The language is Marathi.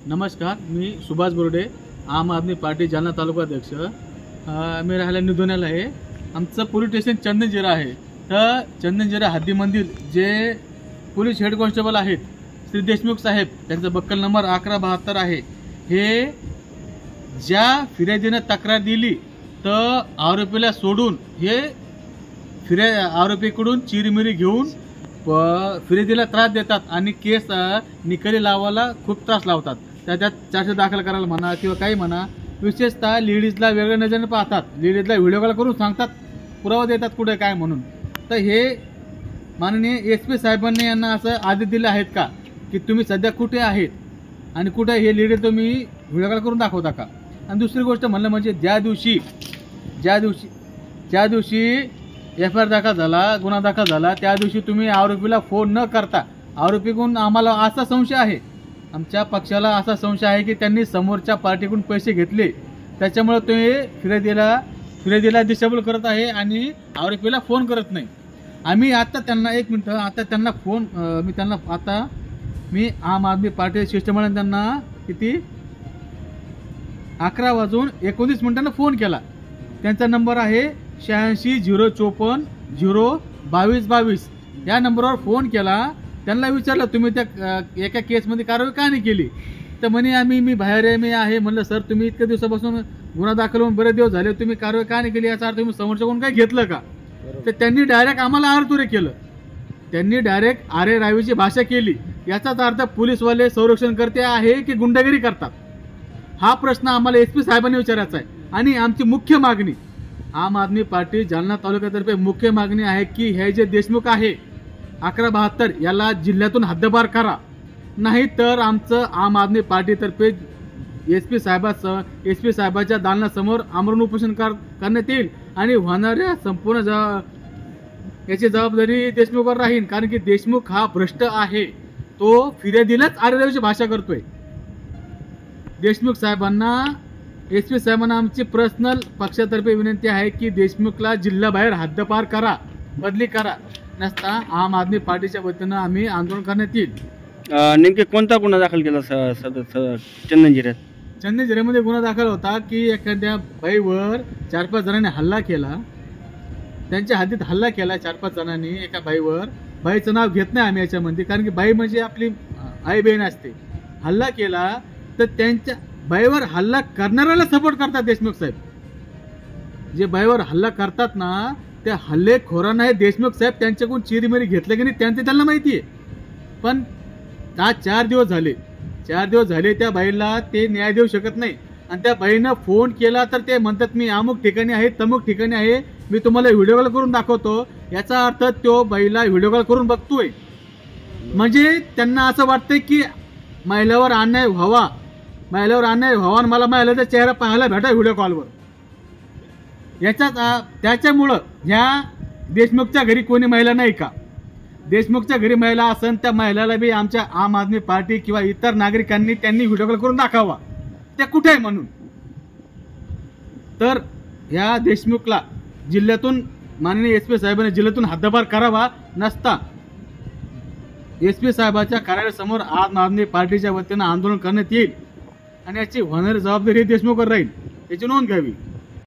नमस्कार, मी सुभाष बोर्डे, आम आदमी पार्टी जालना तालुका अध्यक्ष। मी राहायला निधोण्याला आहे। आमचं पोलीस स्टेशन चंदनजिरा आहे। तर चंदनजिरा हद्दीमधील जे पोलीस हेड कॉन्स्टेबल आहेत श्री देशमुख साहेब, त्यांचा बक्कल नंबर 1172 आहे। हे ज्या फिर्यादीने तक्रार दिली तर आरोपीला सोडून हे आरोपीकडून चिरमिरी घेऊन फिर्यादीला त्रास देतात आणि केस निकाली लावायला खूप त्रास लावतात। त्यात चार्जशीट दाखल करायला म्हणा किंवा काही म्हणा, विशेषतः लेडीजला वेगळ्या नजरेने पाहतात, लेडीजला व्हिडिओ कॉल करून सांगतात, पुरावा देतात कुठे काय म्हणून। तर हे माननीय SP साहेबांनी यांना असं आदेश दिले आहेत का की तुम्ही सध्या कुठे आहेत आणि कुठे हे लेडीज तुम्ही व्हिडिओ कॉल करून दाखवता का। आणि दुसरी गोष्ट म्हणलं म्हणजे ज्या दिवशी FIR दाखल झाला, गुन्हा दाखल झाला, त्या दिवशी तुम्ही आरोपीला फोन न करता, आरोपीकडून आम्हाला असा संशय आहे, आमच्या पक्षाला असा संशय आहे की त्यांनी समोरच्या पार्टीकडून पैसे घेतले, त्याच्यामुळे तुम्ही फिर्यादीला डिसेबल करत आहे आणि आरोपीला फोन करत नाही। आम्ही आता त्यांना एक मिनिट, आता त्यांना फोन मी आम आदमी पार्टी शिष्टमंडळाने त्यांना किती 11:19 फोन केला। त्यांचा नंबर आहे 86 054 02222। या नंबरवर फोन केला, त्यांना विचारलं तुम्ही त्या एका केसमध्ये कारवाई का नाही केली। तर म्हणे मी बाहेर आहे, मी आहे। म्हणलं सर तुम्ही इतक्या दिवसापासून गुन्हा दाखल होऊन बरेच दिवस झाले, तुम्ही कारवाई का नाही केली, याचा अर्थ तुम्ही समोरच्याकडून काय घेतलं का। तर त्यांनी डायरेक्ट आम्हाला आरतुरे केलं, त्यांनी डायरेक्ट आरे रावीची भाषा केली। याचाच अर्थ पोलीसवाले संरक्षण करते आहे की गुंडागिरी करतात, हा प्रश्न आम्हाला SP साहेबांनी विचारायचा आहे। आणि आमची मुख्य मागणी, आम आदमी पार्टी जालना तालुक्यातर्फे मुख्य मागणी आहे की हे जे देशमुख आहे 1172 याला जिल्ह्यातून हद्दपार करा, नाही तर आमचं आम आदमी पार्टीतर्फे SP साहेबाच्या दालनासमोर आमरण उपोषण करण्यात येईल आणि होणाऱ्या संपूर्ण याची जबाबदारी देशमुखवर राहील। कारण की देशमुख हा भ्रष्ट आहे, तो फिर्यादीलाच आरेरावीची भाषा करतोय। देशमुख साहेबांना, SP साहेबांना आमची पर्सनल पक्षातर्फे विनंती आहे की देशमुखला जिल्ह्याबाहेर हद्दपार करा, बदली करा, नसता आम आदमी पार्टीच्या वतीनं आम्ही आंदोलन करण्यात येईल। नेमके कोणता गुन्हा दाखल केला चंदनजिऱ्यात? चंदनजिऱ्यामध्ये गुन्हा दाखल होता की एखाद्या बाईवर 4-5 जणांनी हल्ला केला, त्यांच्या हद्दीत हल्ला केला 4-5 जणांनी एका बाईवर। बाईचं नाव घेत नाही आम्ही याच्यामध्ये, कारण की बाई म्हणजे आपली आई बहीण असते। हल्ला केला तर त्यांच्या बाईवर हल्ला करणाऱ्याला सपोर्ट करतात देशमुख साहेब। जे बाईवर हल्ला करतात ना, त्या हल्लेखोरांना हे देशमुख साहेब त्यांच्याकडून चिरमिरी घेतलं की नाही त्यांना माहिती आहे। पण आज 4 दिवस झाले त्या बाईला ते न्याय देऊ शकत नाही। आणि त्या बाईनं फोन केला तर ते म्हणतात मी अमुक ठिकाणी आहे, तमुक ठिकाणी आहे, मी तुम्हाला व्हिडिओ कॉल करून दाखवतो। याचा अर्थ तो बाईला व्हिडिओ कॉल करून बघतोय, म्हणजे त्यांना असं वाटतंय की महिलावर अन्याय व्हावा आणि मला महिलाचा चेहरा पाहायला भेटा व्हिडिओ कॉलवर। त्याच्यामुळं ह्या देशमुखच्या घरी कोणी महिला नाही का? देशमुखच्या घरी महिला असन त्या महिलाला बी आमच्या आम आदमी पार्टी किंवा इतर नागरिकांनी त्यांनी व्हिडिओ कॉल करून दाखवावा त्या कुठे आहे म्हणून। तर ह्या देशमुखला जिल्ह्यातून माननीय SP साहेबांनी जिल्ह्यातून हद्दपार करावा, नसता SP साहेबाच्या कार्यालयासमोर आम आदमी पार्टीच्या वतीनं आंदोलन करण्यात येईल आणि याची होणारी जबाबदारी देशमुखवर राहील, याची नोंद घ्यावी।